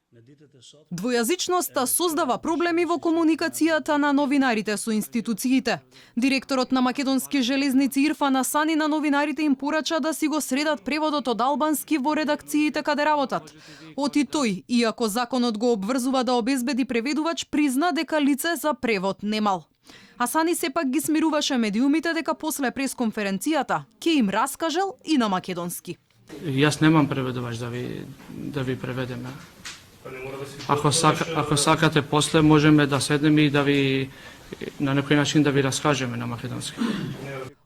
Двојазичноста создава проблеми во комуникацијата на новинарите со институциите. Директорот на Македонски железници Ирфан Асани на новинарите им порача да си го средат преводот од албански во редакциите каде работат. Оти тој, иако законот го обврзува да обезбеди преведувач, призна дека лице за превод немал. Асани сепак ги смируваше медиумите дека после пресконференцијата ќе им раскажел и на македонски. Јас немам преведувач да ви преведеме. Ако сакате после можеме да седнеме и да ви на некој начин да ви раскажеме на македонски.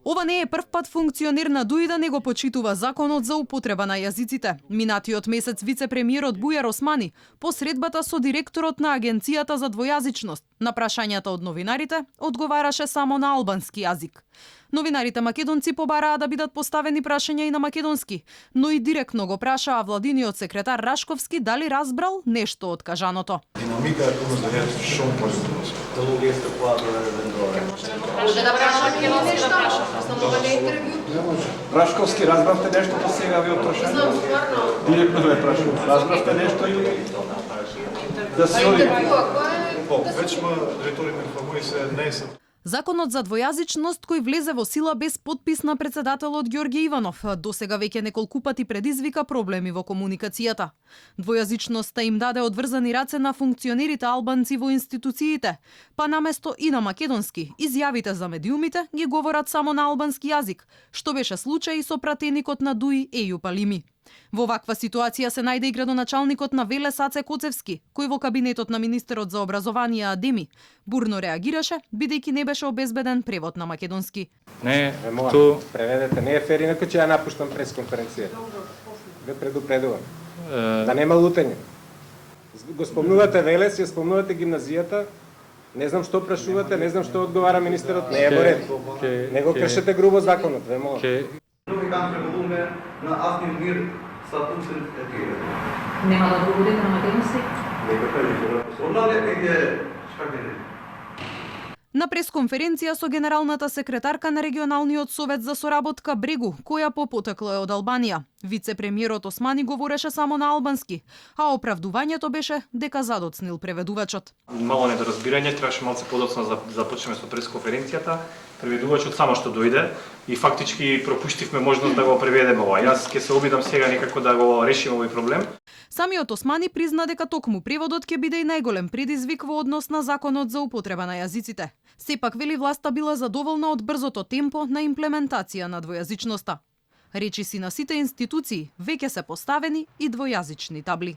Ова не е прв пат функционер на ДУИ да не го почитува законот за употреба на јазиците. Минатиот месец вице-премиерот Бујар Османи по средбата со директорот на Агенцијата за двојазичност на прашањата од новинарите одговараше само на албански јазик. Новинарите македонци побараа да бидат поставени прашања и на македонски, но и директно го прашаа владиниот секретар Рашковски дали разбрал нешто од кажаното. Рашковски, разбравте нешто до сега ви прашање? Директно ве прашувам. Разбравте нешто или да се оди? Вече риторика информација не е. Законот за двојазичност кој влезе во сила без подпис на председателот Ѓорѓе Иванов, досега веќе неколку пати предизвика проблеми во комуникацијата. Двојазичноста им даде одврзани раце на функционерите албанци во институциите, па наместо и на македонски, изјавите за медиумите ги говорат само на албански јазик, што беше случај и со пратеникот на ДУИ Ејуп Алими. Во ваква ситуација се најде и градоначалникот на Велес Аце Коцевски, кој во кабинетот на министерот за образование Адеми бурно реагираше, бидејќи не беше обезбеден превод на македонски. Не, ту преведете, не е фер, инаку ќе ја напуштам пресконференција. Ве предупредувам. Да нема лутење. Го спомнувате Велес, ја спомнувате гимназијата, не знам што прашувате, не знам што одговара министерот, не е во ред. Не го кршете грубо законот, ве молам. На Афнин мир статусен етире. Нема да го будете на македонски? На пресконференција со генералната секретарка на регионалниот совет за соработка Брегу, која попотекло е од Албанија, вице-премиерот Османи говореше само на албански, а оправдувањето беше дека задоцнил преведувачот. Мало недоразбирање, требаше малце подоцна да започнеме со пресконференцијата. Преведувачот само што дојде и фактички пропуштивме можност да го преведеме ова. Јас ќе се обидам сега некако да го решиме овој проблем. Самиот Османи призна дека токму преводот ќе биде и најголем предизвик во однос на законот за употреба на јазиците. Сепак вели власта била задоволна од брзото темпо на имплементација на двојазичноста. Речиси на сите институции веќе се поставени и двојазични табли.